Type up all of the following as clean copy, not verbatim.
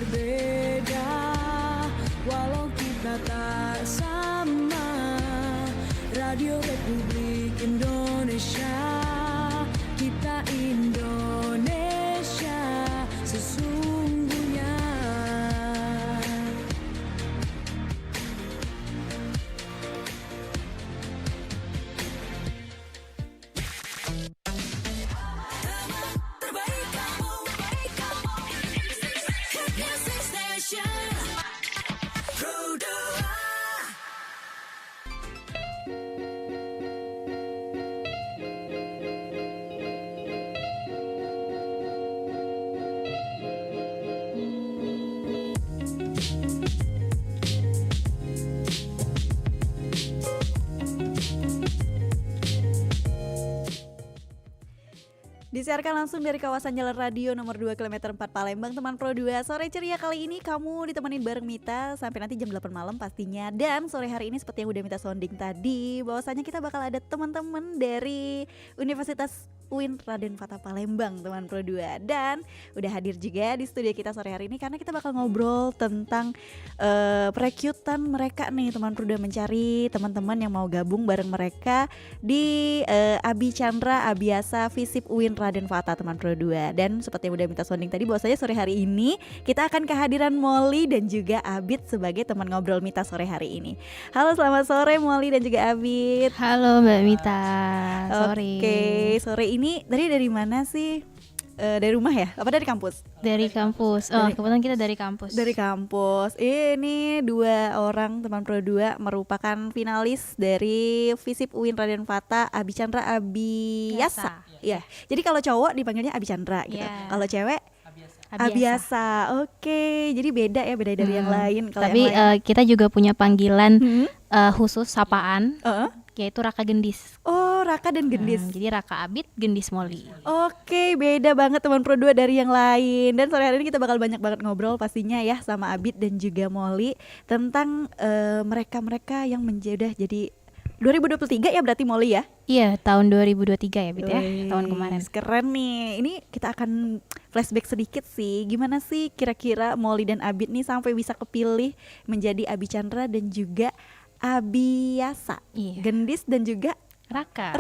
berbeda, walau kita tak sama. Radio Republik Indonesia, kita Indonesia sesungguhnya. Terbaik kamu, Hit Music Station, Pro 2. Disiarkan langsung dari kawasan Jalan Radio nomor 2 km 4 Palembang, teman Pro 2. Sore ceria kali ini kamu ditemenin bareng Mita sampai nanti jam 8 malam pastinya. Dan sore hari ini seperti yang udah Mita sounding tadi, bahwasanya kita bakal ada teman-teman dari Universitas UIN Raden Fata Palembang, teman Pro 2. Dan udah hadir juga di studio kita sore hari ini karena kita bakal ngobrol tentang perekrutan mereka nih, teman Pro 2, mencari teman-teman yang mau gabung bareng mereka di Abi Chandra Abiasa Visip UIN Raden Fata, teman Pro 2. Dan seperti yang udah minta sounding tadi, bahwasanya sore hari ini kita akan kehadiran Molly dan juga Abid sebagai teman ngobrol Mita sore hari ini. Halo, selamat sore Molly dan juga Abid. Halo Mbak Mita, sore. Oke, sore ini dari mana sih? Dari rumah ya? Apa dari kampus? Dari kampus. Kebetulan kita dari kampus. Dari kampus. Ini 2 orang teman Pro 2 merupakan finalis dari Visip UIN Raden Fata Abi Chandra Abiasa. Ya. Jadi kalau cowok dipanggilnya Abi Chandra gitu. Yeah. Kalau cewek Abiasa. Oke, jadi beda ya, beda dari yang lain. Kalau Tapi yang lain, kita juga punya panggilan khusus sapaan, yaitu Raka Gendis. oh, Raka dan Gendis. Jadi Raka Abid, Gendis Molly. Oke, beda banget teman Pro 2 dari yang lain. Dan sore hari ini kita bakal banyak banget ngobrol pastinya ya sama Abid dan juga Molly tentang mereka-mereka yang menjadi 2023 ya berarti Molly ya? Iya, tahun 2023 ya Bit ya, tahun kemarin. Keren nih. Ini kita akan flashback sedikit sih. Gimana sih kira-kira Molly dan Abid nih sampai bisa kepilih menjadi Abi Chandra dan juga Abiasa, Iya. Gendis dan juga Raka.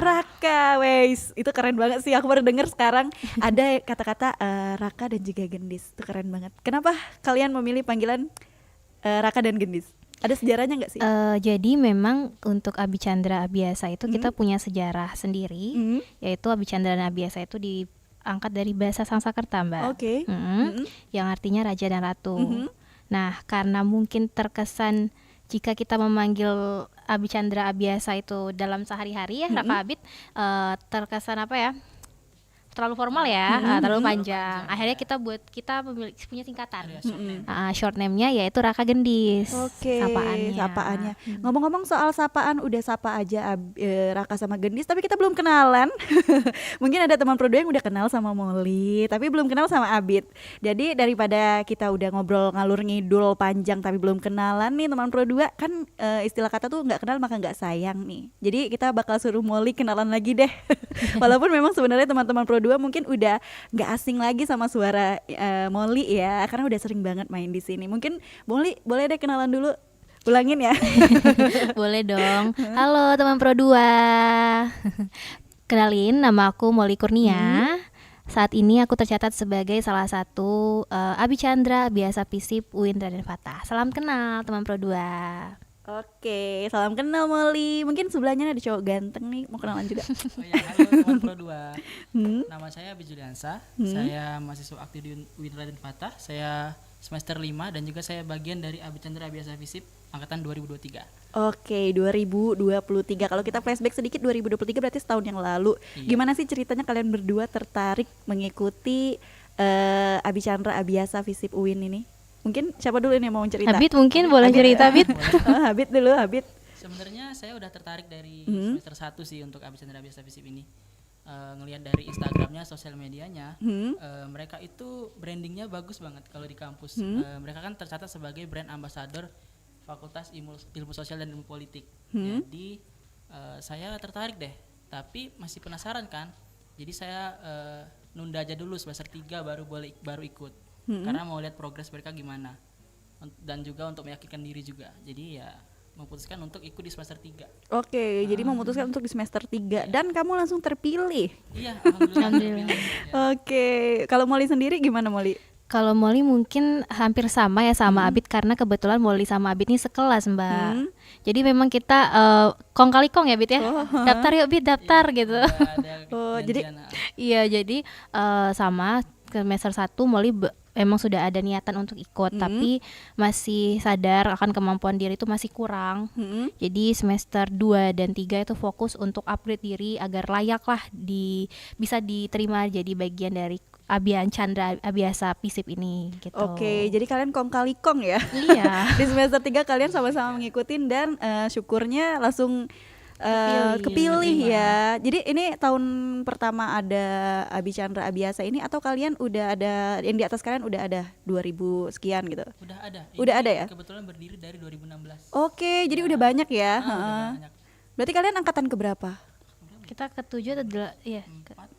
Wes, itu keren banget sih. Aku baru dengar sekarang ada kata-kata Raka dan juga Gendis. Itu keren banget. Kenapa kalian memilih panggilan Raka dan Gendis? Ada sejarahnya nggak sih? Jadi memang untuk Abi Chandra Abiasa itu kita punya sejarah sendiri, yaitu Abi Chandra dan Abiasa itu diangkat dari bahasa Sanskerta, Mbak. Oke. Yang artinya raja dan ratu. Nah, karena mungkin terkesan jika kita memanggil Abi Chandra Abiasa itu dalam sehari-hari ya, Raka Abid, terkesan apa ya? Terlalu formal ya, terlalu panjang. Akhirnya kita punya singkatan. Short name-nya yaitu Raka Gendis. Oke, Sapaannya. sapaannya. Ngomong-ngomong soal sapaan, udah sapa aja Raka sama Gendis, tapi kita belum kenalan. Mungkin ada teman Pro 2 yang udah kenal sama Molly, tapi belum kenal sama Abid. Jadi daripada kita udah ngobrol ngalur ngidul panjang tapi belum kenalan nih teman Pro 2, kan istilah kata tuh nggak kenal maka nggak sayang nih. Jadi kita bakal suruh Molly kenalan lagi deh. Walaupun memang sebenarnya teman-teman Pro 2 mungkin udah nggak asing lagi sama suara Molly ya, karena udah sering banget main di sini. Mungkin Molly boleh deh kenalan dulu, ulangin ya. Boleh dong. Halo teman Pro 2. Kenalin, nama aku Molly Kurnia. Saat ini aku tercatat sebagai salah satu Abi Chandra Abiasa Visip UIN Raden Fata. Salam kenal teman Pro 2. Oke, salam kenal Molly. Mungkin sebelahnya ada cowok ganteng nih, mau kenalan juga. Oh ya, halo teman Pro 2. Nama saya Abi Juliansa. Saya mahasiswa aktif di UIN Raden Fata. Saya semester 5 dan juga saya bagian dari Abi Chandra Abiasa Visip angkatan 2023. Oke, 2023. Kalau kita flashback sedikit, 2023 berarti setahun yang lalu. Iya. Gimana sih ceritanya kalian berdua tertarik mengikuti Abi Chandra Abiasa Visip UIN ini? Mungkin siapa dulu nih mau cerita? Abid mungkin boleh cerita Abid. Habit dulu, Habit. Sebenarnya saya udah tertarik dari semester 1 sih untuk Abi Chandra Abiasa Visip ini. Ngelihat dari Instagramnya, sosial medianya, mereka itu brandingnya bagus banget kalau di kampus. Mereka kan tercatat sebagai brand ambassador Fakultas Ilmu Sosial dan Ilmu Politik. Jadi saya tertarik deh, tapi masih penasaran kan. Jadi saya nunda aja dulu semester 3 baru ikut. karena mau lihat progres mereka gimana. Dan juga untuk meyakinkan diri juga. Jadi ya memutuskan untuk ikut di semester 3. Oke, jadi memutuskan untuk di semester 3 dan kamu langsung terpilih. Iya, alhamdulillah. Alhamdulillah. terpilih. Oke, kalau Molly sendiri gimana Molly? Kalau Molly mungkin hampir sama ya sama Abid, karena kebetulan Molly sama Abid ini sekelas, Mbak. Jadi memang kita kong kali kong ya, Bid ya. Daftar yuk Bid, daftar gitu. Ada Oh, jadi- janjian, Iya, jadi sama ke semester 1 Molly emang sudah ada niatan untuk ikut, tapi masih sadar akan kemampuan diri itu masih kurang. Jadi semester 2 dan 3 itu fokus untuk upgrade diri agar layak lah bisa diterima jadi bagian dari Abian Chandra Abiasa FISIP ini gitu. Oke, jadi kalian kong kali kong ya. Iya. Di semester 3 kalian sama-sama ngikutin dan syukurnya langsung kepilih ya. Jadi ini tahun pertama ada Abi Chandra Abiasa ini, atau kalian udah ada yang di atas kalian udah ada 2000 sekian gitu? Udah ada. Udah Ini ada ya? Kebetulan berdiri dari 2016. Oke, jadi udah banyak ya. Udah Heeh. banyak. Berarti kalian angkatan keberapa? Kita ke-7 atau iya. 4,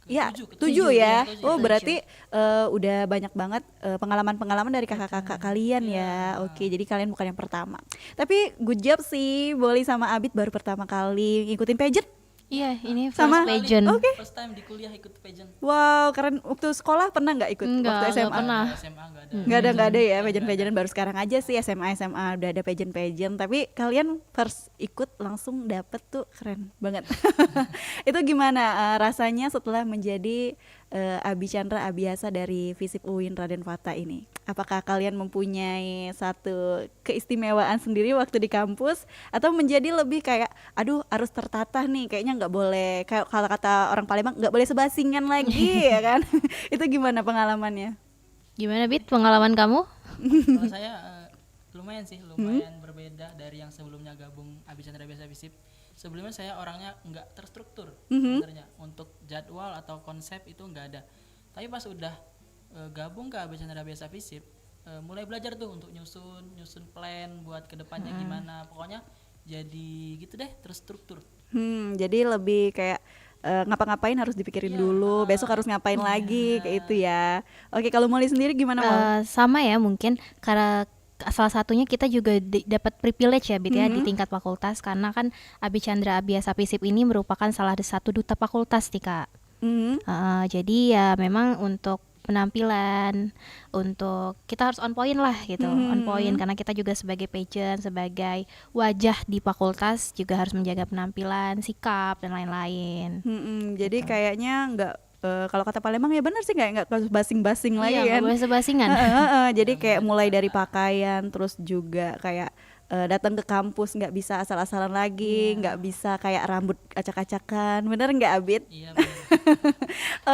Ya, ketujuh, 7 ya. ketujuh. Oh, berarti udah banyak banget pengalaman-pengalaman dari kakak-kakak kalian ya. Oke, jadi kalian bukan yang pertama. Tapi good job sih, Bolly sama Abid baru pertama kali ngikutin pageant. Iya, ini first Sama? pageant. Oke. First time di kuliah ikut pageant. Wow, keren. Waktu sekolah pernah nggak ikut? Enggak, Waktu SMA? enggak pernah. SMA enggak ada. Nggak ada ya pageant-pageantan, baru sekarang aja sih SMA udah ada pageant. Tapi kalian first ikut langsung dapet tuh, keren banget. Itu gimana rasanya setelah menjadi Abi Chandra Abiasa dari FISIP UIN Raden Fata ini? Apakah kalian mempunyai satu keistimewaan sendiri waktu di kampus, atau menjadi lebih kayak aduh harus tertata nih, kayaknya nggak boleh, kayak kalau kata orang Palembang nggak boleh sebasingan lagi ya kan? Itu gimana pengalamannya? Gimana Bit pengalaman kamu? Kalau saya lumayan sih, lumayan berbeda dari yang sebelumnya gabung Abi Chandra Abiasa FISIP. Sebelumnya saya orangnya nggak terstruktur sebenarnya, untuk jadwal atau konsep itu nggak ada. Tapi pas udah gabung ke Abi Chandra Abiasa FISIP, mulai belajar tuh untuk nyusun plan buat kedepannya gimana. Pokoknya jadi gitu deh, terstruktur. Jadi lebih kayak ngapa-ngapain harus dipikirin dulu, besok harus ngapain lagi, kayak itu ya. Oke, kalau Molly sendiri gimana Molly? Sama ya, mungkin karena salah satunya kita juga dapat privilege ya Bit ya di tingkat fakultas, karena kan Abi Chandra Abiasa FISIP ini merupakan salah satu duta fakultas nih Kak. Jadi ya memang untuk penampilan, untuk kita harus on point lah gitu, on point, karena kita juga sebagai pageant, sebagai wajah di fakultas juga harus menjaga penampilan, sikap dan lain-lain. Jadi kayaknya nggak kalau kata Palembang ya benar sih, nggak harus basing-basing lagi Iya, kan. nggak boleh sebasingan. Jadi kayak mulai dari pakaian, terus juga kayak datang ke kampus nggak bisa asal-asalan lagi, nggak bisa kayak rambut acak-acakan, bener nggak Abid? Iya bener.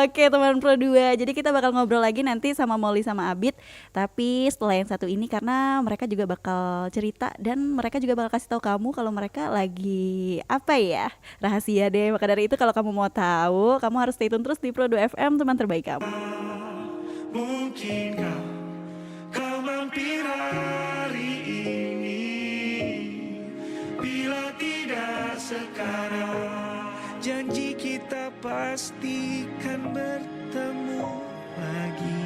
Oke teman Pro 2, jadi kita bakal ngobrol lagi nanti sama Molly sama Abid, tapi setelah yang satu ini, karena mereka juga bakal cerita dan mereka juga bakal kasih tahu kamu kalau mereka lagi apa ya, rahasia deh. Maka dari itu kalau kamu mau tahu, kamu harus stay tune terus di Pro 2 FM, teman terbaik kamu. Mungkinkah kau mampir hari ini? Bila tidak sekarang, janji kita pastikan bertemu lagi.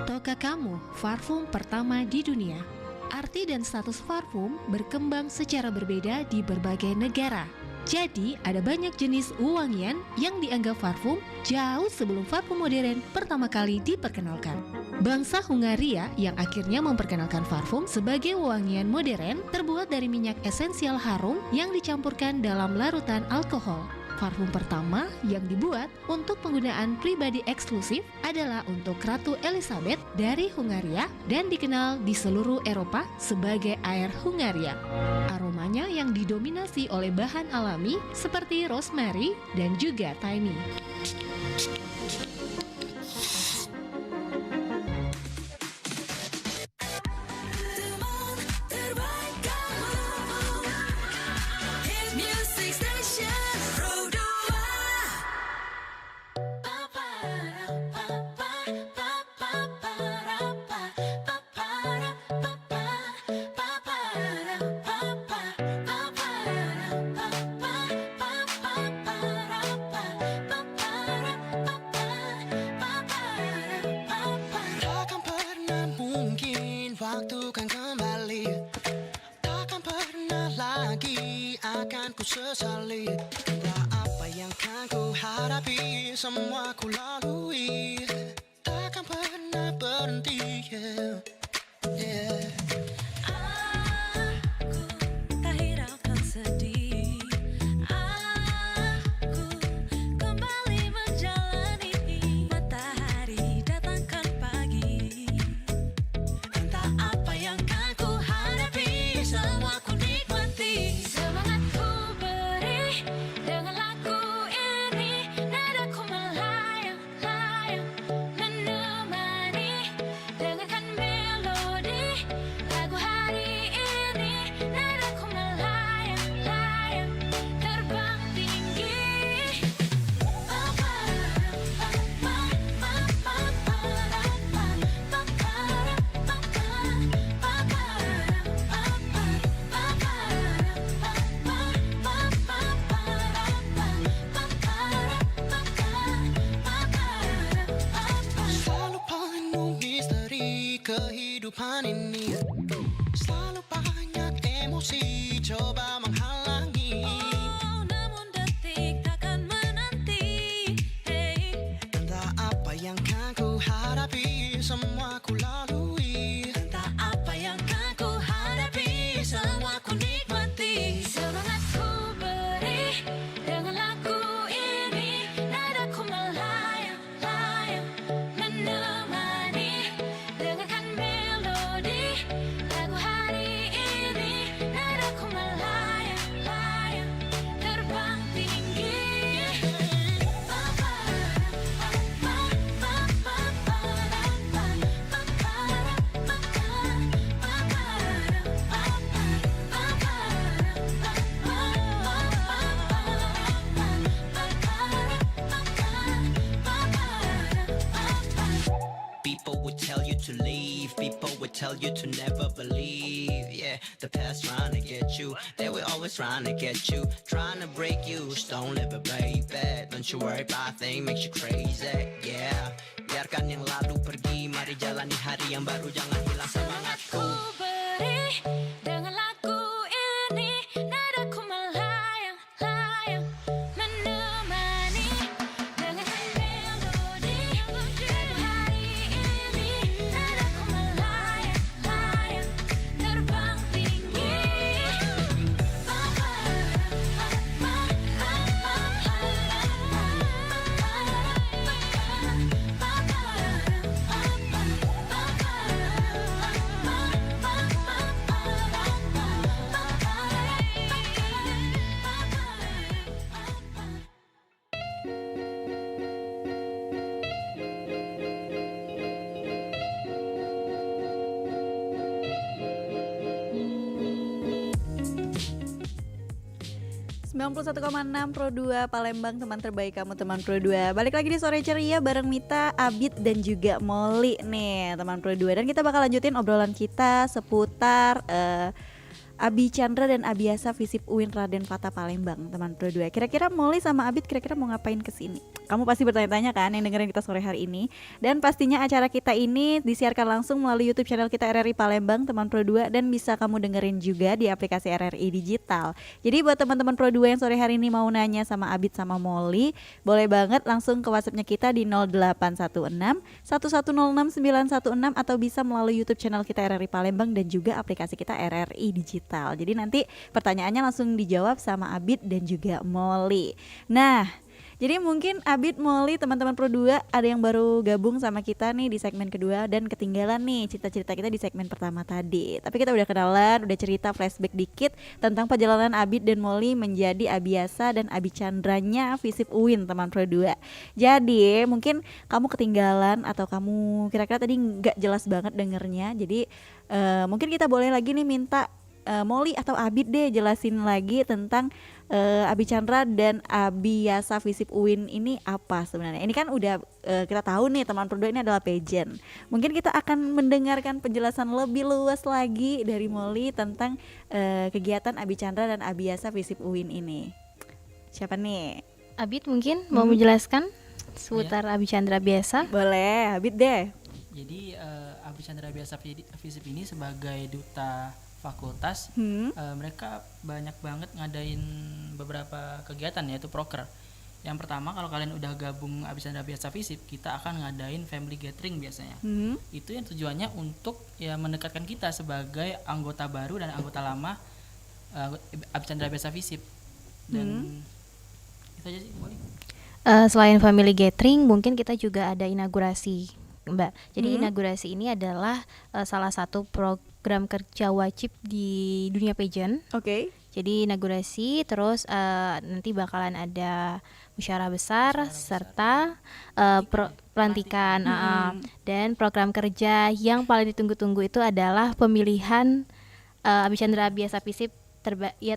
Tahukah kamu, parfum pertama di dunia? Arti dan status parfum berkembang secara berbeda di berbagai negara. Jadi, ada banyak jenis wewangian yang dianggap parfum jauh sebelum parfum modern pertama kali diperkenalkan. Bangsa Hungaria yang akhirnya memperkenalkan parfum sebagai wewangian modern terbuat dari minyak esensial harum yang dicampurkan dalam larutan alkohol. Parfum pertama yang dibuat untuk penggunaan pribadi eksklusif adalah untuk Ratu Elizabeth dari Hungaria dan dikenal di seluruh Eropa sebagai Air Hungaria. Aromanya yang didominasi oleh bahan alami seperti rosemary dan juga thyme. Teman terbaik kamu, hit music station Pro 2. lagi akan ku sesali. Entah apa yang kan ku hadapi, semua ku lalui, takkan pernah berhenti. Yeah. Aku tak hiraukan sedih. Aku kembali menjalani matahari datangkan pagi. Entah apa yang kan ku hadapi, semua ku nikmati. Semangat ku beri dengan lagu ini, nadaku melayang-layang menemani. Dengarkan melodi lagu hari ini, nadaku melayang-layang terbang tinggi. Selalu penuh misteri kehidupan ini, selalu banyak emosi coba menghalangi. Oh, namun detik takkan menanti. Hey. Entah apa yang kan ku hadapi, semua ku lalui. Entah apa yang kan ku hadapi, semua ku nikmati. Semangat ku beri dengan lagu ini, nadaku melayang-layang menemani. Dengarkan melodi lagu hari ini, nadaku melayang-layang terbang tinggi. People would tell you to leave, people would tell you to never believe. Yeah, the past trying to get you, they were always trying to get you, trying to break you. Just don't live it, baby. Don't you worry about things makes you crazy. Yeah, biarkan yang lalu pergi, mari jalani hari yang baru, jangan hilang semangatku. Ku beri dengan lagu ini, nadaku melayang-layang menemani. Dengarkan melodi lagu hari ini, nadaku melayang-layang terbang tinggi. ...91,6 Pro 2 Palembang, teman terbaik kamu, teman Pro 2. Balik lagi di Sore Ceria bareng Mita, Abid, dan juga Molly nih, teman Pro 2. Dan kita bakal lanjutin obrolan kita seputar Abi Chandra dan Abiasa Visip UIN Raden Fata Palembang, teman Pro 2. Kira-kira Molly sama Abid kira-kira mau ngapain kesini? Kamu pasti bertanya-tanya kan yang dengerin kita sore hari ini. Dan pastinya acara kita ini disiarkan langsung melalui YouTube channel kita RRI Palembang, teman Pro 2, dan bisa kamu dengerin juga di aplikasi RRI Digital. Jadi buat teman-teman Pro 2 yang sore hari ini mau nanya sama Abid sama Molly, boleh banget langsung ke WhatsApp-nya kita di 0816 1106 916 atau bisa melalui YouTube channel kita RRI Palembang dan juga aplikasi kita RRI Digital. Jadi nanti pertanyaannya langsung dijawab sama Abid dan juga Molly. Nah, jadi mungkin Abid, Molly, teman-teman Pro 2 ada yang baru gabung sama kita nih di segmen kedua dan ketinggalan nih cerita-cerita kita di segmen pertama tadi. Tapi kita udah kenalan, udah cerita flashback dikit tentang perjalanan Abid dan Molly menjadi Abiasa dan Abi Chandranya Visip UIN, teman Pro 2. Jadi mungkin kamu ketinggalan atau kamu kira-kira tadi nggak jelas banget dengernya. Jadi mungkin kita boleh lagi nih minta Molly atau Abid deh jelasin lagi tentang Abi Chandra dan Abiasa Visip UIN ini apa sebenarnya. Ini kan udah kita tahu nih teman Pro 2 ini adalah pageant. Mungkin kita akan mendengarkan penjelasan lebih luas lagi dari Molly tentang kegiatan Abi Chandra dan Abiasa Visip UIN ini. Siapa nih? Abid mungkin mau menjelaskan seputar Abi Chandra biasa. Boleh, Abid deh. Jadi Abi Chandra Biasa Visip ini sebagai duta fakultas, mereka banyak banget ngadain beberapa kegiatan, yaitu proker. Yang pertama, kalau kalian udah gabung Abi Chandra Biasa Visip, kita akan ngadain family gathering biasanya. Itu yang tujuannya untuk ya mendekatkan kita sebagai anggota baru dan anggota lama Abi Chandra Biasa Visip. Dan itu aja sih, boleh. Selain family gathering, mungkin kita juga ada inaugurasi, Mbak. Jadi inaugurasi ini adalah salah satu program kerja wajib di dunia pageant. Oke. Jadi inaugurasi, terus nanti bakalan ada musyawarah besar serta pelantikan. Dan program kerja yang paling ditunggu-tunggu itu adalah pemilihan Abi Chandra Biasa Visip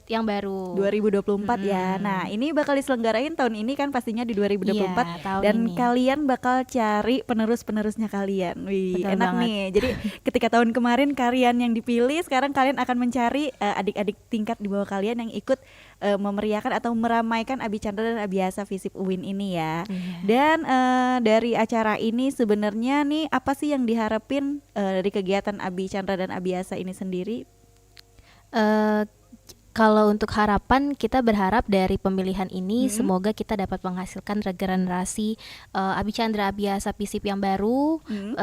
yang baru 2024 ya. Nah, ini bakal diselenggarain tahun ini kan pastinya di 2024 Iya, tahun dan ini. kalian bakal cari penerus-penerusnya kalian. Wih, Betul enak banget. nih. Jadi ketika tahun kemarin kalian yang dipilih, sekarang kalian akan mencari adik-adik tingkat di bawah kalian yang ikut memeriahkan atau meramaikan Abi Chandra dan Abiasa Visip UIN ini ya. Dan dari acara ini sebenarnya nih apa sih yang diharapin dari kegiatan Abi Chandra dan Abiasa ini sendiri? Kalau untuk harapan, kita berharap dari pemilihan ini semoga kita dapat menghasilkan regenerasi Abi Chandra Abiasa Visip yang baru.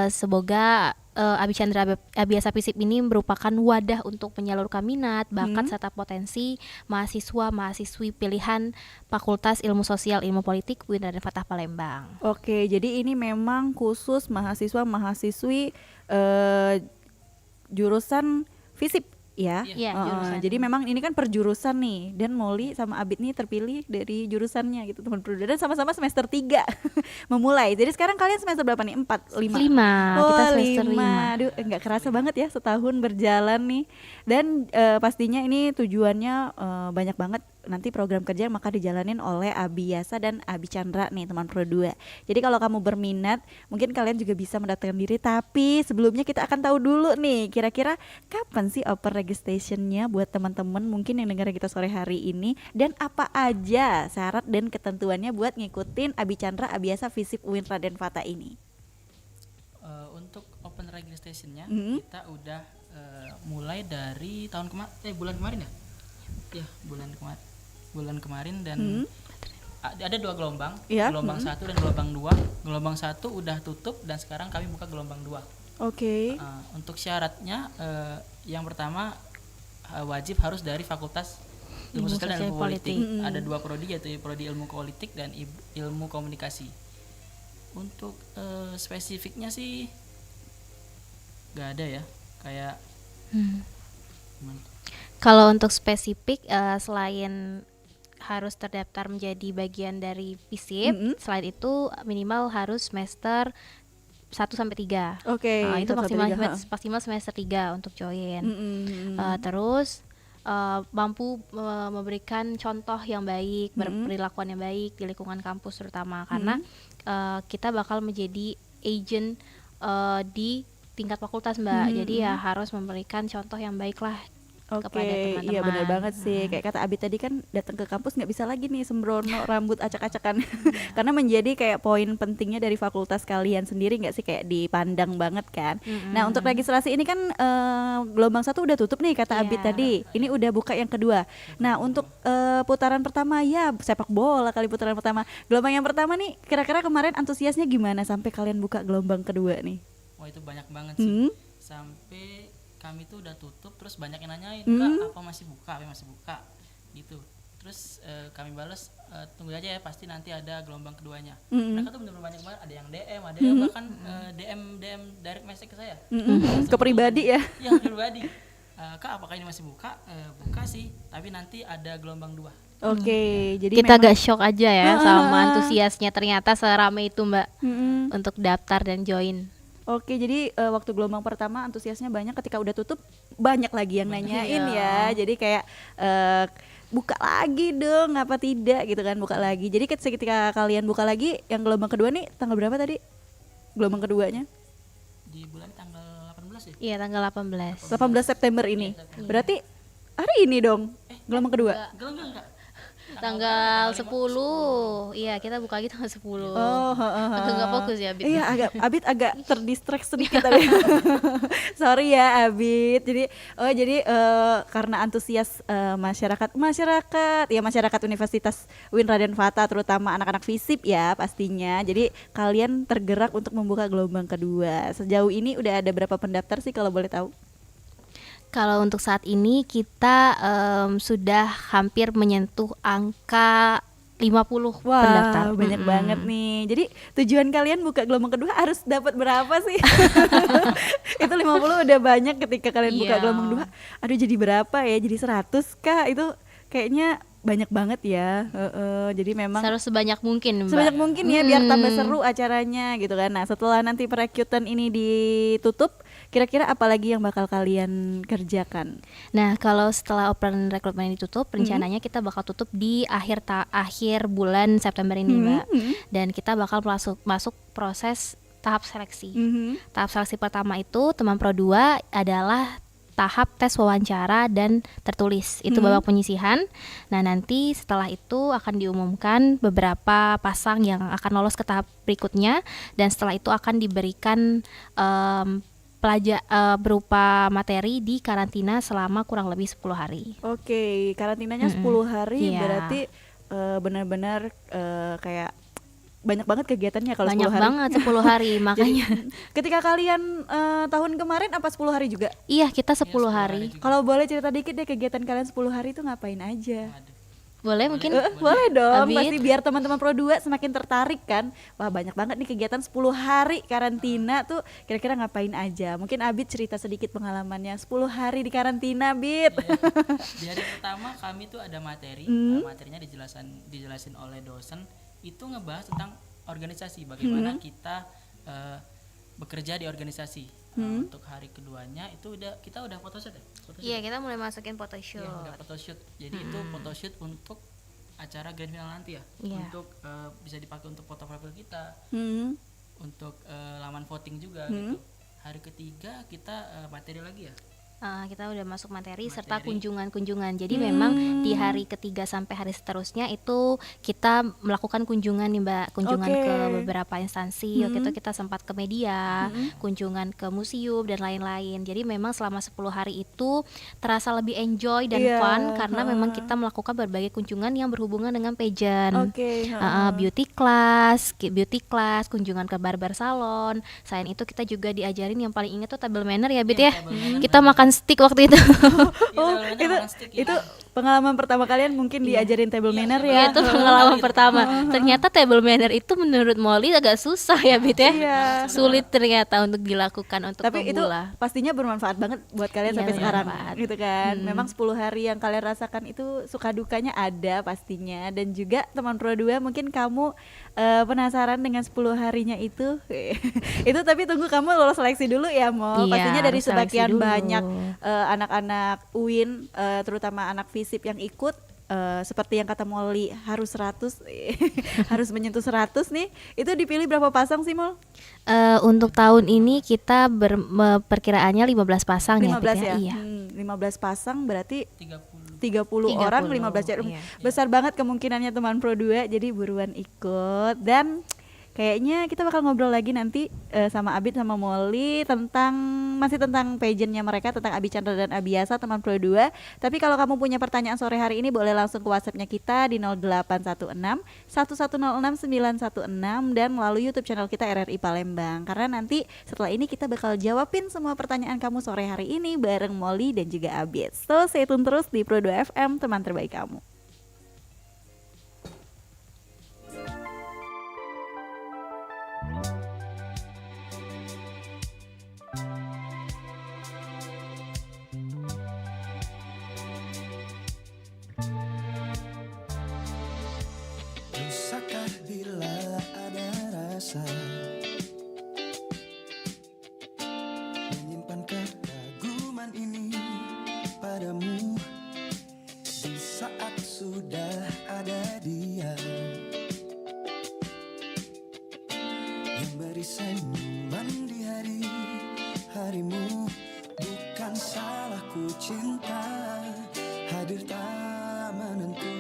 Semoga Abi Chandra Abiasa Visip ini merupakan wadah untuk menyalurkan minat, bakat serta potensi mahasiswa-mahasiswi pilihan Fakultas Ilmu Sosial Ilmu Politik UIN Raden Fatah Palembang. Oke, jadi ini memang khusus mahasiswa-mahasiswi jurusan FISIP ya. Iya, jurusan. Jadi memang ini kan per jurusan nih, dan Molly sama Abid nih terpilih dari jurusannya gitu teman produser, dan sama-sama semester 3 memulai. Jadi sekarang kalian semester berapa nih? 4, 5? 5, kita semester 5. Aduh, nggak kerasa banget ya setahun berjalan nih. Dan pastinya ini tujuannya banyak banget nanti program kerja yang maka dijalanin oleh Abiasa dan Abi Chandra nih teman Pro 2. Jadi kalau kamu berminat, mungkin kalian juga bisa mendaftarkan diri, tapi sebelumnya kita akan tahu dulu nih kira-kira kapan sih open registrationnya buat teman-teman mungkin yang dengar kita sore hari ini, dan apa aja syarat dan ketentuannya buat ngikutin Abi Chandra Abiasa Visip UIN Raden Fatah ini. Untuk open registrationnya kita udah mulai dari bulan kemarin ya? Ya, bulan kemarin dan ada 2 gelombang, Iya, gelombang 1 dan gelombang 2. Gelombang 1 udah tutup dan sekarang kami buka gelombang 2. Oke. Untuk syaratnya yang pertama wajib harus dari Fakultas Ilmu Sosial dan Ilmu Politik. Ada 2 prodi, yaitu prodi Ilmu Politik dan Ilmu Komunikasi. Untuk spesifiknya sih gak ada ya, kayak gimana? Kalau untuk spesifik, selain harus terdaftar menjadi bagian dari FISIP, selain itu minimal harus semester 1-3. Oke, Itu 1 sampai 3, maksimal semester 3 untuk join. Terus mampu memberikan contoh yang baik, berperilakuan yang baik di lingkungan kampus terutama, karena kita bakal menjadi agent di tingkat fakultas, Mbak. Jadi ya harus memberikan contoh yang baik lah kepada teman-teman. Iya benar banget sih. Kayak kata Abi tadi kan datang ke kampus nggak bisa lagi nih sembrono rambut acak-acakan karena menjadi kayak poin pentingnya dari fakultas kalian sendiri nggak sih, kayak dipandang banget kan. Nah untuk registrasi ini kan gelombang 1 udah tutup nih kata Abi tadi. Ini udah buka yang kedua. Nah untuk putaran pertama ya sepak bola kali putaran pertama. Gelombang yang pertama nih kira-kira kemarin antusiasnya gimana sampai kalian buka gelombang kedua nih? Wah, itu banyak banget sih. Sampai kami tuh udah tutup, terus banyak yang nanyain, Kak, apa masih buka gitu. Terus kami balas, tunggu aja ya, pasti nanti ada gelombang keduanya. Mereka tuh bener-bener banyak banget, ada yang DM, ada yang bahkan DM direct message ke saya. Ke pribadi ya? Iya, ke pribadi. Kak, apakah ini masih buka? Buka sih, tapi nanti ada gelombang 2. Oke, jadi Kita memang agak shock aja ya sama antusiasnya, ternyata seramai itu, Mbak, untuk daftar dan join. Oke, jadi waktu gelombang pertama antusiasnya banyak, ketika udah tutup banyak lagi yang nanyain ya. Jadi kayak buka lagi dong, apa tidak gitu kan, buka lagi. Jadi ketika kalian buka lagi yang gelombang kedua nih tanggal berapa tadi? Gelombang keduanya? Di bulan tanggal 18 ya? Iya, tanggal 18. 18 September ini. Berarti hari ini dong gelombang kedua. Enggak. Tanggal 10. Iya, kita buka lagi tanggal 10. Oh, Agak nggak fokus ya, Abid. Iya, Abid agak terdistract sedikit tadi. Sorry ya, Abid. Jadi karena antusias masyarakat Universitas UIN Raden Fata, terutama anak-anak FISIP ya pastinya. Jadi kalian tergerak untuk membuka gelombang kedua. Sejauh ini udah ada berapa pendaftar sih kalau boleh tahu? Kalau untuk saat ini kita sudah hampir menyentuh angka 50 pendaftar. Banyak banget nih. Jadi tujuan kalian buka gelombang kedua harus dapat berapa sih? Itu 50 udah banyak ketika kalian buka Iya. gelombang kedua. Aduh, jadi berapa ya? Jadi 100 kah? Itu kayaknya banyak banget ya. Jadi memang Harus sebanyak mungkin, Mbak. sebanyak mungkin ya biar tambah seru acaranya gitu kan. Nah, setelah nanti perekrutan ini ditutup, kira-kira apa lagi yang bakal kalian kerjakan? Nah, kalau setelah open rekrutmen ditutup, rencananya kita bakal tutup di akhir bulan September ini, Mbak. Dan kita bakal masuk proses tahap seleksi. Tahap seleksi pertama itu teman Pro 2 adalah tahap tes wawancara dan tertulis. Itu babak penyisihan. Nah, nanti setelah itu akan diumumkan beberapa pasang yang akan lolos ke tahap berikutnya, dan setelah itu akan diberikan berupa materi di karantina selama kurang lebih 10 hari. Oke, karantinanya 10 hari Iya. berarti benar-benar kayak banyak banget kegiatannya kalau 10 Banyak hari. banget 10 hari, makanya. Ketika kalian tahun kemarin apa 10 hari juga? Iya, kita 10 hari. Kalau boleh cerita dikit deh kegiatan kalian 10 hari itu ngapain aja? Boleh mungkin? Boleh dong, Abid? pasti biar teman-teman Pro 2 semakin tertarik kan. Wah, banyak banget nih kegiatan 10 hari karantina tuh, kira-kira ngapain aja? Mungkin Abid cerita sedikit pengalamannya 10 hari di karantina, Bid. Di hari pertama kami tuh ada materi, materinya dijelasin oleh dosen, itu ngebahas tentang organisasi, bagaimana kita bekerja di organisasi. Untuk hari keduanya itu kita udah photoshoot ya? Iya, kita mulai masukin photoshoot. Iya, udah photoshoot. Jadi itu photoshoot untuk acara grand final nanti ya. Iya. Untuk bisa dipakai untuk foto profil kita, untuk laman voting juga gitu. Hari ketiga kita materi lagi ya. Kita udah masuk materi serta kunjungan-kunjungan. Jadi memang di hari ketiga sampai hari seterusnya itu kita melakukan kunjungan nih, Mbak, kunjungan Oke. ke beberapa instansi. Waktu itu kita sempat ke media, kunjungan ke museum dan lain-lain. Jadi memang selama 10 hari itu terasa lebih enjoy dan Iya, fun karena memang kita melakukan berbagai kunjungan yang berhubungan dengan pageant. Oke, Beauty class, kunjungan ke barber salon. Selain itu kita juga diajarin, yang paling ingat tuh table manner ya, Bit ya. Kita makan stick waktu itu. Oh, itu pengalaman pertama kalian mungkin diajarin table manner ya. Itu pengalaman pertama. Ternyata table manner itu menurut Molly agak susah ya, Bit ya. Iya. Sulit ternyata untuk dilakukan untuk Tapi itu pemula. pastinya bermanfaat banget buat kalian Iya, sampai sekarang bermanfaat. gitu kan. Memang 10 hari yang kalian rasakan itu suka dukanya ada pastinya. Dan juga teman Pro 2 mungkin kamu penasaran dengan 10 harinya itu. Itu tapi tunggu kamu lolos seleksi dulu ya, Mo. Iya, Pastinya dari harus seleksi sebagian dulu. banyak anak-anak UIN, terutama anak FISIP yang ikut, seperti yang kata Molly harus 100 harus menyentuh 100 nih. Itu dipilih berapa pasang sih, Mol? Untuk tahun ini kita perkiraannya 15 pasang 15 ya, Bit ya? Iya. 15 pasang berarti 30 30, orang, 15 cewek. iya. Besar banget kemungkinannya teman Pro 2, jadi buruan ikut. Dan kayaknya kita bakal ngobrol lagi nanti sama Abid sama Molly masih tentang pageantnya mereka, tentang Abi Chandra dan Abiasa teman Pro 2. Tapi kalau kamu punya pertanyaan sore hari ini, boleh langsung ke WhatsApp-nya kita di 0816 1106 916 dan melalui YouTube channel kita RRI Palembang. Karena nanti setelah ini kita bakal jawabin semua pertanyaan kamu sore hari ini bareng Molly dan juga Abid. So, stay tune terus di Pro 2 FM, teman terbaik kamu. Dosakah bila ada rasa menyimpan kekaguman ini padamu di saat sudah ada dia yang beri senyuman di hari-harimu. Bukan salahku cinta hadir tak menentu.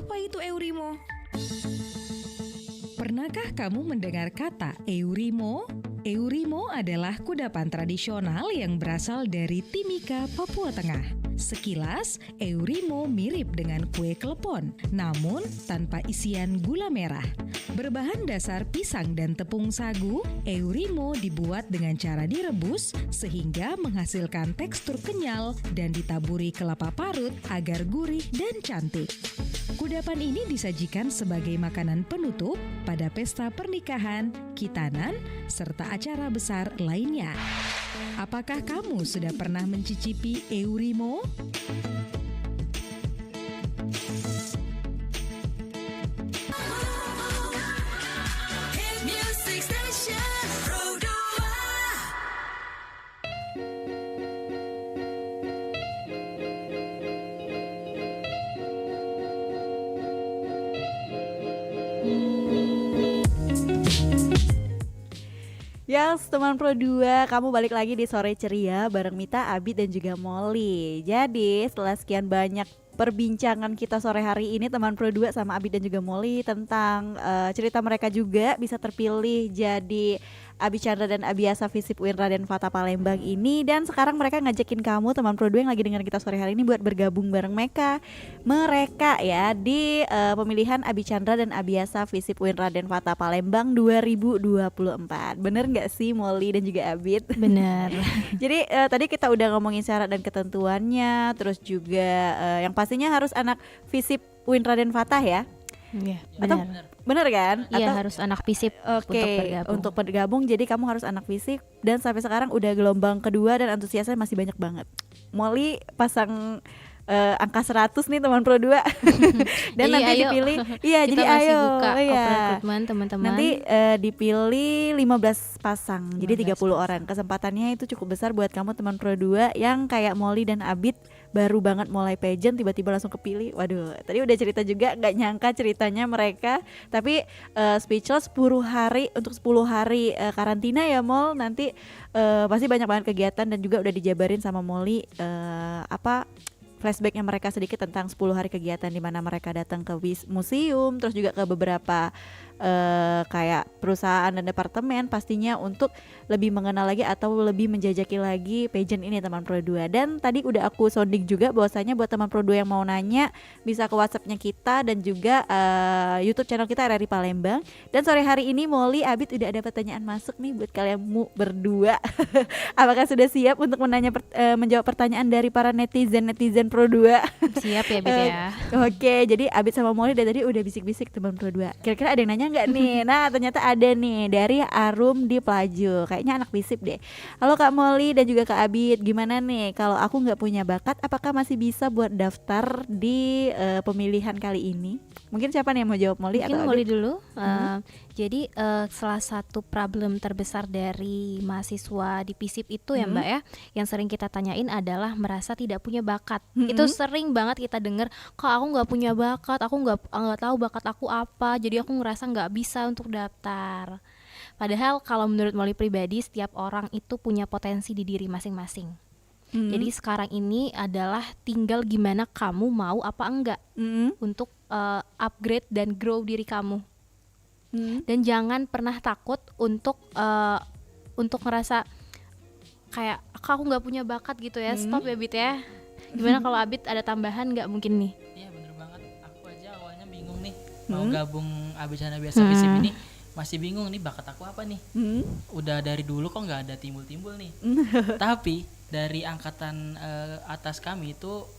Apa itu Eurimo? Pernahkah kamu mendengar kata Eurimo? Eurimo adalah kudapan tradisional yang berasal dari Timika, Papua Tengah. Sekilas, Eurimo mirip dengan kue klepon, namun tanpa isian gula merah. Berbahan dasar pisang dan tepung sagu, Eurimo dibuat dengan cara direbus sehingga menghasilkan tekstur kenyal dan ditaburi kelapa parut agar gurih dan cantik. Kudapan ini disajikan sebagai makanan penutup pada pesta pernikahan, khitanan, serta acara besar lainnya. Apakah kamu sudah pernah mencicipi Eurimo? Hit music station Pro 2. Yes, teman Pro 2, kamu balik lagi di Sore Ceria bareng Mita, Abid dan juga Molly. Jadi setelah sekian banyak perbincangan kita sore hari ini teman Pro 2 sama Abid dan juga Molly tentang cerita mereka juga bisa terpilih jadi Abi Chandra dan Abiasa Visip UIN Raden Fata Palembang ini. Dan sekarang mereka ngajakin kamu teman Pro 2 yang lagi dengerin kita sore hari ini buat bergabung bareng mereka ya di pemilihan Abi Chandra dan Abiasa Visip UIN Raden Fata Palembang 2024. Bener gak sih Molly dan juga Abid? Bener. Jadi tadi kita udah ngomongin syarat dan ketentuannya, terus juga yang pastinya harus anak Visip UIN Raden Fata ya. Iya, Atau benar. bener kan? Iya, Atau harus anak FISIP untuk bergabung. Jadi kamu harus anak fisik dan sampai sekarang udah gelombang kedua dan antusiasnya masih banyak banget. Molly pasang angka 100 nih teman Pro 2. Dan Jadi nanti ayo. dipilih. Iya, Kita jadi masih ayo. buka Iya. open recruitment teman-teman. Nanti dipilih 15 pasang. Jadi 30 pasang. orang. Kesempatannya itu cukup besar buat kamu teman Pro 2 yang kayak Molly dan Abid baru banget mulai pageant tiba-tiba langsung kepilih. Waduh, tadi udah cerita juga nggak nyangka ceritanya mereka. Tapi speechless 10 hari untuk 10 hari karantina ya Mol. Nanti pasti banyak banget kegiatan dan juga udah dijabarin sama Molly flashbacknya mereka sedikit tentang 10 hari kegiatan di mana mereka datang ke museum, terus juga ke beberapa kayak perusahaan dan departemen pastinya untuk lebih mengenal lagi atau lebih menjajaki lagi pageant ini teman Pro 2. Dan tadi udah aku sounding juga bahwasanya buat teman Pro 2 yang mau nanya bisa ke WhatsAppnya kita dan juga YouTube channel kita RRI Palembang. Dan sore hari ini Molly, Abid udah ada pertanyaan masuk nih buat kalian berdua. Apakah sudah siap untuk menjawab pertanyaan dari para netizen Pro 2? Siap ya, Bit ya. Oke, jadi Abid sama Molly dari tadi udah bisik-bisik teman Pro 2. Kira-kira ada yang nanya nggak nih? Nah, ternyata ada nih dari Arum di Pelaju. Kayaknya anak Visip deh. Halo Kak Molly dan juga Kak Abid, gimana nih kalau aku nggak punya bakat, apakah masih bisa buat daftar di pemilihan kali ini? Mungkin siapa nih yang mau jawab, Molly Mungkin atau Molly Abid? dulu. Jadi salah satu problem terbesar dari mahasiswa di FISIP itu ya Mbak ya, yang sering kita tanyain adalah merasa tidak punya bakat. Itu sering banget kita dengar, kok aku nggak punya bakat, aku nggak tahu bakat aku apa, jadi aku ngerasa nggak bisa untuk daftar. Padahal kalau menurut Molly pribadi, setiap orang itu punya potensi di diri masing-masing. Jadi sekarang ini adalah tinggal gimana kamu mau apa enggak untuk upgrade dan grow diri kamu. Dan jangan pernah takut untuk ngerasa kayak aku nggak punya bakat gitu ya. Stop ya Bit ya. Gimana kalau Abid ada tambahan nggak mungkin nih? Iya bener banget, aku aja awalnya bingung nih mau gabung Abi Chandra Abiasa Visip ini, masih bingung nih bakat aku apa nih. Udah dari dulu kok nggak ada timbul-timbul nih. Tapi dari angkatan atas kami itu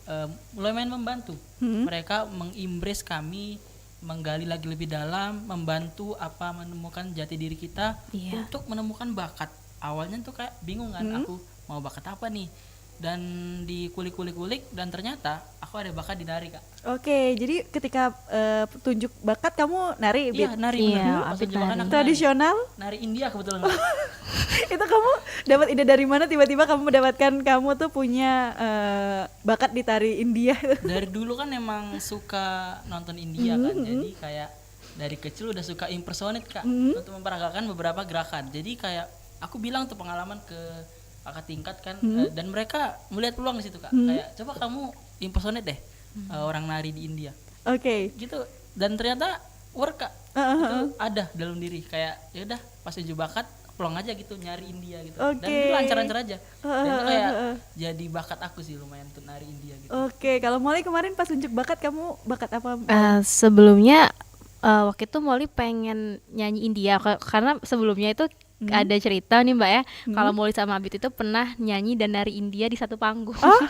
lumayan membantu. Mereka mengimbres kami, menggali lagi lebih dalam, membantu menemukan jati diri kita untuk menemukan bakat. Awalnya tuh kayak bingung kan, aku mau bakat apa nih? Dan di kulik dan ternyata aku ada bakat di nari Kak. Oke, jadi ketika tunjuk bakat kamu nari, Iya Bid? nari Iya, bener. Pas Abid tunjuk bakat nari. aku Tradisional? nari India kebetulan Kak. Itu kamu dapat ide dari mana tiba-tiba kamu mendapatkan kamu tuh punya bakat di tari India? Dari dulu kan emang suka nonton India kan, jadi kayak dari kecil udah suka impersonate Kak, untuk memperagakan beberapa gerakan. Jadi kayak aku bilang tuh pengalaman ke kakak tingkat kan, dan mereka melihat peluang di situ Kak. Kayak coba kamu impersonate deh orang nari di India. Oke. gitu. Dan ternyata work Kak. Itu ada dalam diri kayak ya udah pas unjuk bakat plong aja gitu nyari India gitu. Dan Oke. itu lancar-lancar aja. Dan itu kayak jadi bakat aku sih lumayan untuk nari India gitu. Oke, kalau Molly kemarin pas unjuk bakat kamu bakat apa? Sebelumnya waktu itu Molly pengen nyanyi India karena sebelumnya itu ada cerita nih Mbak ya, kalau Molly sama Abid itu pernah nyanyi dan nari India di satu panggung. Oh,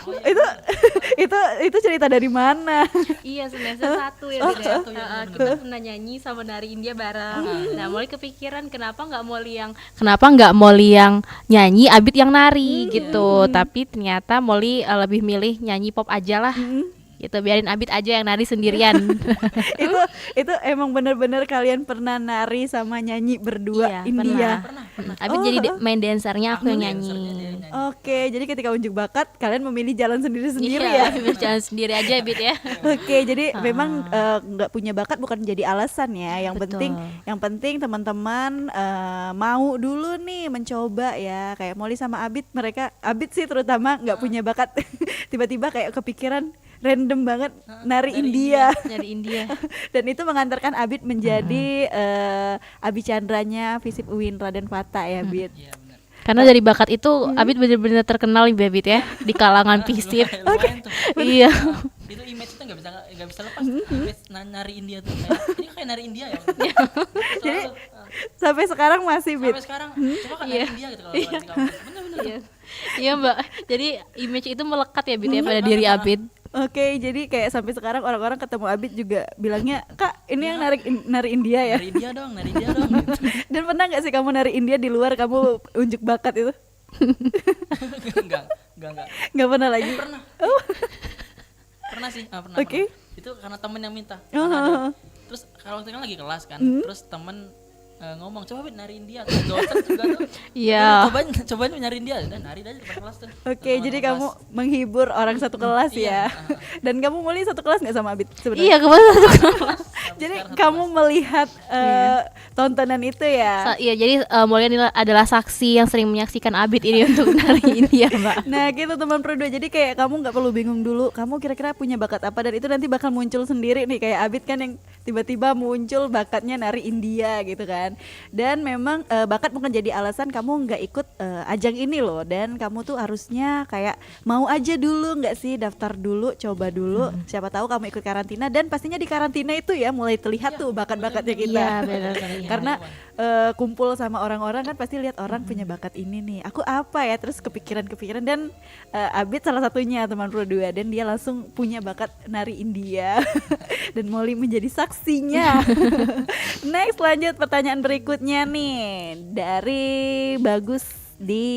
itu cerita dari mana? Iya, semester 1 ya Bid ya. Kita pernah nyanyi sama nari India bareng. Nah, Molly kepikiran kenapa nggak Molly yang nyanyi, Abid yang nari gitu. Tapi ternyata Molly lebih milih nyanyi pop aja lah. Gitu, biarin Abid aja yang nari sendirian. itu emang bener-bener kalian pernah nari sama nyanyi berdua Iya, India. Pernah. Abid jadi main dancernya, aku yang nyanyi. Oke, jadi ketika unjuk bakat kalian memilih jalan sendiri-sendiri Iya, ya. jalan sendiri aja Abid ya. Oke, jadi memang nggak punya bakat bukan jadi alasan ya. Betul. Yang penting teman-teman mau dulu nih mencoba ya. Kayak Molly sama Abid sih terutama nggak punya bakat. Tiba-tiba kayak kepikiran random banget nari India. Dari India. Dan itu mengantarkan Abid menjadi Abi Chandranya Visip UIN Raden Fata ya, Bid. Iya benar. Karena dari bakat itu Abid benar-benar terkenal nih Abid ya di kalangan Visip. Lumayan tuh. Iya. Itu image itu nggak bisa lepas. Image nari India tuh kayak ini kayak nari India ya. Jadi sampai sekarang masih, Bid. sampai sekarang coba kan nari India gitu kalau lagi di kampus. Bener-bener. Iya Mbak. Jadi image itu melekat ya Abid ya pada diri Abid. Oke, jadi kayak sampai sekarang orang-orang ketemu Abid juga bilangnya, "Kak, ini yang nari India ya?" Nari India dong gitu. Dan pernah nggak sih kamu nari India di luar kamu unjuk bakat itu? Enggak. Nggak pernah lagi. Pernah. Pernah sih, pernah. Oke. Pernah. Itu karena temen yang minta. Terus kalau waktu itu kan lagi kelas kan, terus temen ngomong coba Bid nari India, terus dosen juga tuh. Iya. Cobain nyari India, dan nari aja depan kelas tuh. Oke, jadi kamu menghibur orang satu kelas ya. Dan kamu mulai satu kelas nggak sama Abid sebenarnya? Iya, kebetulan satu kelas. Jadi kamu melihat tontonan itu ya. Iya, jadi Molly adalah saksi yang sering menyaksikan Abid ini untuk nari India, Mbak. Nah gitu teman Pro 2, jadi kayak kamu nggak perlu bingung dulu kamu kira-kira punya bakat apa, dan itu nanti bakal muncul sendiri nih. Kayak Abid kan yang tiba-tiba muncul bakatnya nari India gitu kan. Dan memang bakat bukan jadi alasan kamu nggak ikut ajang ini loh. Dan kamu tuh harusnya kayak mau aja dulu nggak sih, daftar dulu, coba dulu. Siapa tahu kamu ikut karantina, dan pastinya di karantina itu ya mulai terlihat tuh bakat-bakatnya kita. Iya, benar. Karena kumpul sama orang-orang kan pasti lihat orang punya bakat ini nih, aku apa ya, terus kepikiran dan Abid salah satunya teman Pro 2, dan dia langsung punya bakat nari India. Dan Molly menjadi saksinya. Next, lanjut pertanyaan berikutnya nih dari Bagus di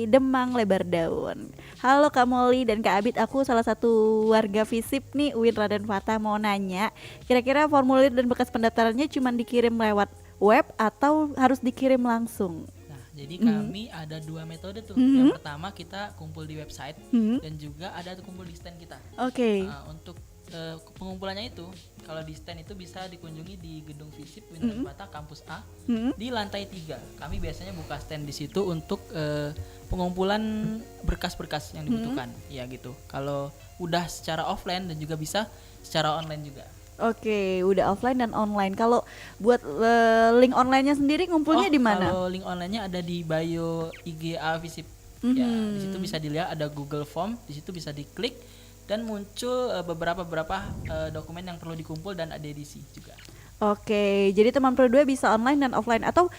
Demang Lebar Daun. Halo Kak Molly dan Kak Abid, aku salah satu warga Visip nih UIN Raden Fata, mau nanya kira-kira formulir dan bekas pendaftarannya cuma dikirim lewat web atau harus dikirim langsung? Nah, jadi kami ada 2 metode tuh. Yang pertama kita kumpul di website, dan juga ada tuh kumpul di stand kita. Oke. Untuk pengumpulannya itu, kalau di stand itu bisa dikunjungi di gedung Visip UIN Raden Fata kampus A di lantai 3. Kami biasanya buka stand di situ untuk pengumpulan berkas-berkas yang dibutuhkan, ya gitu. Kalau udah secara offline dan juga bisa secara online juga. Oke, udah offline dan online. Kalau buat link online-nya sendiri ngumpulnya di mana? Kalau link online-nya ada di bio IGA Visip. Ya, di situ bisa dilihat ada Google Form, di situ bisa diklik dan muncul beberapa dokumen yang perlu dikumpul dan ada edisi juga. Oke, jadi teman Pro 2 bisa online dan offline, atau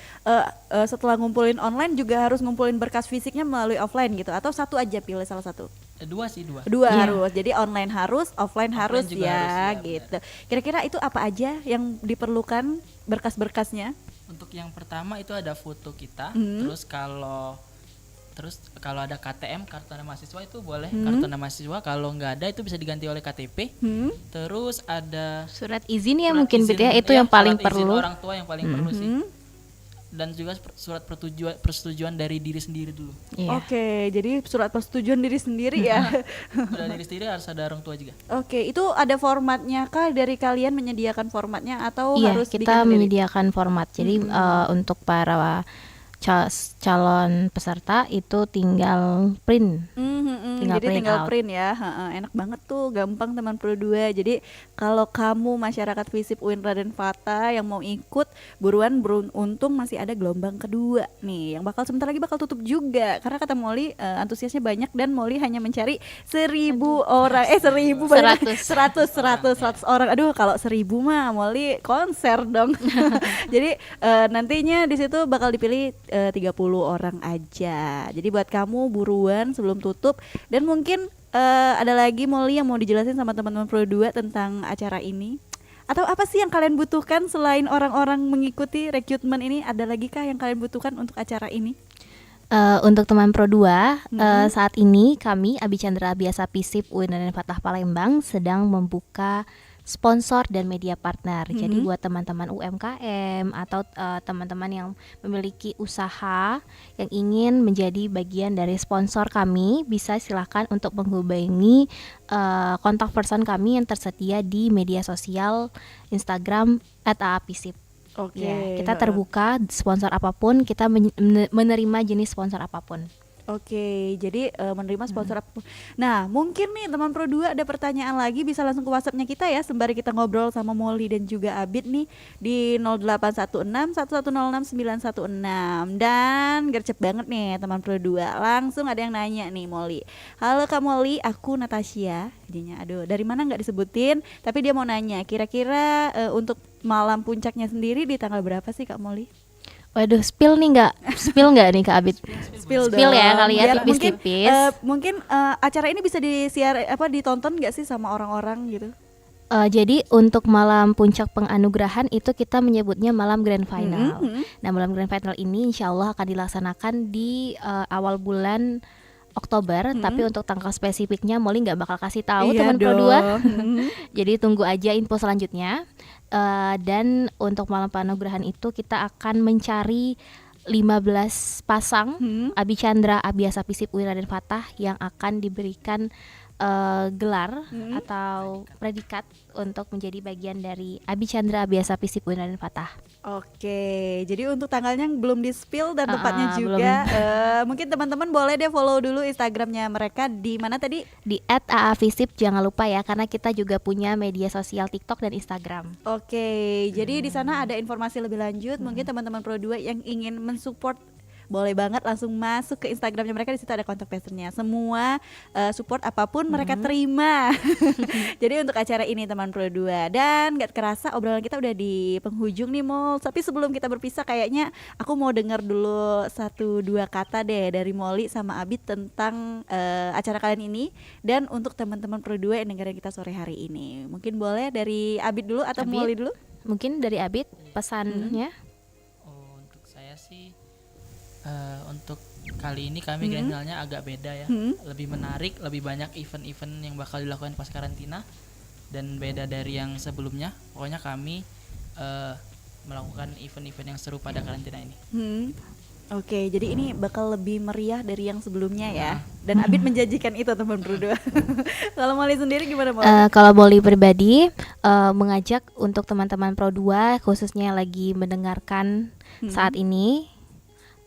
setelah ngumpulin online juga harus ngumpulin berkas fisiknya melalui offline gitu, atau satu aja pilih salah satu? Dua sih. Dua harus. Jadi online harus, offline harus juga ya, harus, ya, gitu. Kira-kira itu apa aja yang diperlukan berkas-berkasnya? Untuk yang pertama itu ada foto kita, terus kalau ada KTM, kartu tanda mahasiswa itu boleh, kartu tanda mahasiswa. Kalau nggak ada itu bisa diganti oleh KTP. Terus ada Surat izin ya surat mungkin izin, Bid ya, itu yang paling surat izin perlu. orang tua yang paling perlu sih. Dan juga surat persetujuan dari diri sendiri dulu. Iya. Oke, jadi surat persetujuan diri sendiri ya. Udah diri sendiri harus ada orang tua juga. Oke, itu ada formatnya kah, dari kalian menyediakan formatnya atau Iya, harus kita bikin sendiri? menyediakan format. Jadi untuk para calon peserta itu tinggal print Jadi tinggal print ya, enak banget tuh, gampang teman Pro 2. Jadi kalau kamu masyarakat FISIP UIN Raden Fata yang mau ikut, buruan beruntung masih ada gelombang kedua nih, yang sebentar lagi bakal tutup juga. Karena kata Molly antusiasnya banyak dan Molly hanya mencari 1.000 orang, 100 orang. Aduh, kalau 1.000 mah Molly konser dong. Jadi nantinya di situ bakal dipilih 30 orang aja. Jadi buat kamu buruan sebelum tutup. Dan mungkin ada lagi Molly yang mau dijelasin sama teman-teman Pro 2 tentang acara ini. Atau apa sih yang kalian butuhkan selain orang-orang mengikuti rekrutmen ini? Ada lagi kah yang kalian butuhkan untuk acara ini? Untuk teman Pro 2, saat ini kami Abi Chandra Abiasa FISIP UIN Raden Fatah Palembang sedang membuka sponsor dan media partner. Jadi buat teman-teman UMKM atau teman-teman yang memiliki usaha yang ingin menjadi bagian dari sponsor kami, bisa silakan untuk menghubungi kontak person kami yang tersedia di media sosial Instagram @aafisip. Oke. Ya, kita terbuka sponsor apapun, kita menerima jenis sponsor apapun. Oke, jadi menerima sponsor apapun. Nah, mungkin nih teman Pro 2 ada pertanyaan lagi, bisa langsung ke WhatsApp-nya kita ya, sembari kita ngobrol sama Molly dan juga Abid nih di 0816 1106 916. Dan gercep banget nih teman Pro 2. Langsung ada yang nanya nih Molly. Halo Kak Molly, aku Natasha. Jadinya aduh, dari mana nggak disebutin, tapi dia mau nanya kira-kira untuk malam puncaknya sendiri di tanggal berapa sih Kak Molly? Waduh, spill nggak nih Kak Abid? Spill ya kali ya, biar tipis-tipis. Mungkin acara ini bisa ditonton nggak sih sama orang-orang gitu? Jadi untuk malam puncak penganugerahan itu kita menyebutnya malam grand final. Nah, malam grand final ini insya Allah akan dilaksanakan di awal bulan Oktober, tapi untuk tanggal spesifiknya Molly nggak bakal kasih tahu teman Pro 2. Jadi tunggu aja info selanjutnya. Dan untuk malam penganugerahan itu kita akan mencari 15 pasang Abi Chandra Abiasa FISIP UIN Raden Fatah yang akan diberikan gelar atau predikat untuk menjadi bagian dari Abi Chandra Abiasa FISIP UIN Raden Fatah. Oke, jadi untuk tanggalnya belum di-spill dan tempatnya juga. Mungkin teman-teman boleh deh follow dulu Instagramnya mereka di mana tadi? Di @aafisip, jangan lupa ya, karena kita juga punya media sosial TikTok dan Instagram. Oke, jadi di sana ada informasi lebih lanjut. Mungkin teman-teman Pro 2 yang ingin mensupport boleh banget langsung masuk ke Instagramnya mereka, di situ ada kontak personnya. Semua support apapun mereka terima. Jadi untuk acara ini teman Pro 2. Dan gak kerasa obrolan kita udah di penghujung nih Mol. Tapi sebelum kita berpisah kayaknya aku mau dengar dulu 1-2 kata deh dari Molly sama Abid tentang acara kalian ini. Dan untuk teman-teman Pro 2 yang dengerin kita sore hari ini, mungkin boleh dari Abid dulu atau Molly dulu? Mungkin dari Abid pesannya. Untuk saya sih untuk kali ini kami grand finalnya agak beda ya, lebih menarik, lebih banyak event-event yang bakal dilakukan pas karantina dan beda dari yang sebelumnya. Pokoknya kami melakukan event-event yang seru pada karantina ini. Oke, jadi ini bakal lebih meriah dari yang sebelumnya ya. Dan Abid menjanjikan itu teman Pro 2. Kalau Molly sendiri gimana Molly? Kalau Molly pribadi mengajak untuk teman-teman Pro 2 khususnya yang lagi mendengarkan saat ini,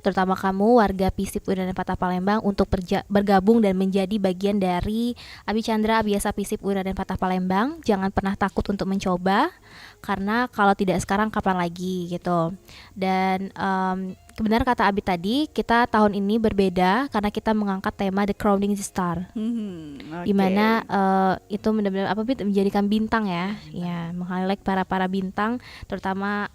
terutama kamu warga FISIP UIN Raden Fatah Palembang, untuk bergabung dan menjadi bagian dari Abi Chandra Abiasa FISIP UIN Raden Fatah Palembang. Jangan pernah takut untuk mencoba, karena kalau tidak sekarang kapan lagi gitu. Dan benar kata Abi tadi, kita tahun ini berbeda karena kita mengangkat tema The Crowning Star, dimana itu benar-benar menjadikan bintang ya, meng-highlight para bintang, terutama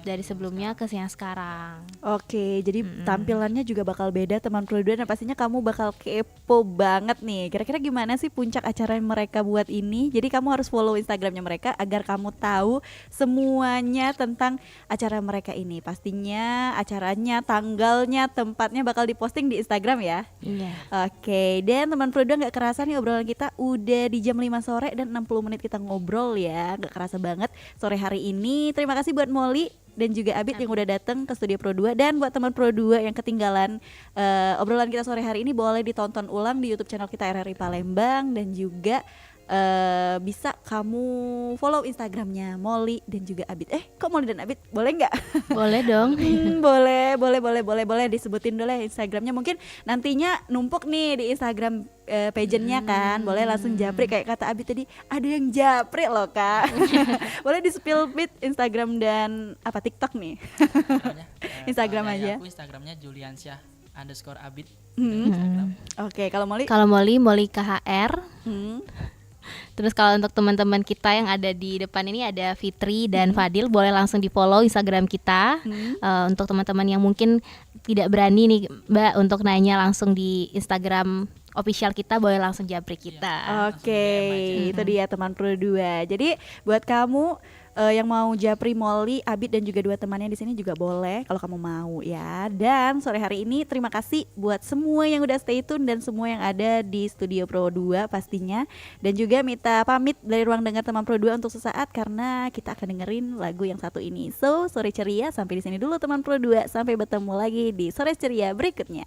dari sebelumnya ke yang sekarang. Oke, jadi tampilannya juga bakal beda teman Pro 2, dan pastinya kamu bakal kepo banget nih. Kira-kira gimana sih puncak acara mereka buat ini? Jadi kamu harus follow Instagramnya mereka agar kamu tahu semuanya tentang acara mereka ini. Pastinya acaranya, tanggalnya, tempatnya bakal diposting di Instagram ya. Iya. Oke, dan teman Pro 2 gak kerasa nih obrolan kita udah di jam 5 sore dan 60 menit kita ngobrol ya. Gak kerasa banget sore hari ini. Terima kasih buat Molly dan juga Abid yang udah datang ke studio Pro 2. Dan buat teman Pro 2 yang ketinggalan obrolan kita sore hari ini, boleh ditonton ulang di YouTube channel kita RRI Palembang. Dan juga bisa kamu follow Instagramnya Molly dan juga Abid. Kok Molly dan Abid? Boleh nggak? Boleh dong. Boleh disebutin dulu ya Instagramnya. Mungkin nantinya numpuk nih di Instagram pageantnya kan. Boleh langsung japri kayak kata Abid tadi. Ada yang japri loh Kak. Boleh di spill bit Instagram dan apa TikTok nih. Instagram Kalau dari aja. aku Instagramnya Juliansyah_Abid. Oke, kalau Molly. Kalau Molly KHR. Hmm. Terus kalau untuk teman-teman kita yang ada di depan ini ada Fitri dan Fadil, boleh langsung di follow Instagram kita. Untuk teman-teman yang mungkin tidak berani nih Mbak untuk nanya langsung di Instagram official kita, boleh langsung japri kita. Oke, itu dia teman Pro 2. Jadi buat kamu yang mau japri Molly, Abid dan juga 2 temannya di sini juga boleh kalau kamu mau ya. Dan sore hari ini terima kasih buat semua yang udah stay tune dan semua yang ada di studio Pro 2 pastinya. Dan juga Mita pamit dari ruang dengar teman Pro 2 untuk sesaat karena kita akan dengerin lagu yang satu ini. So, sore ceria sampai di sini dulu teman Pro 2. Sampai bertemu lagi di sore ceria berikutnya.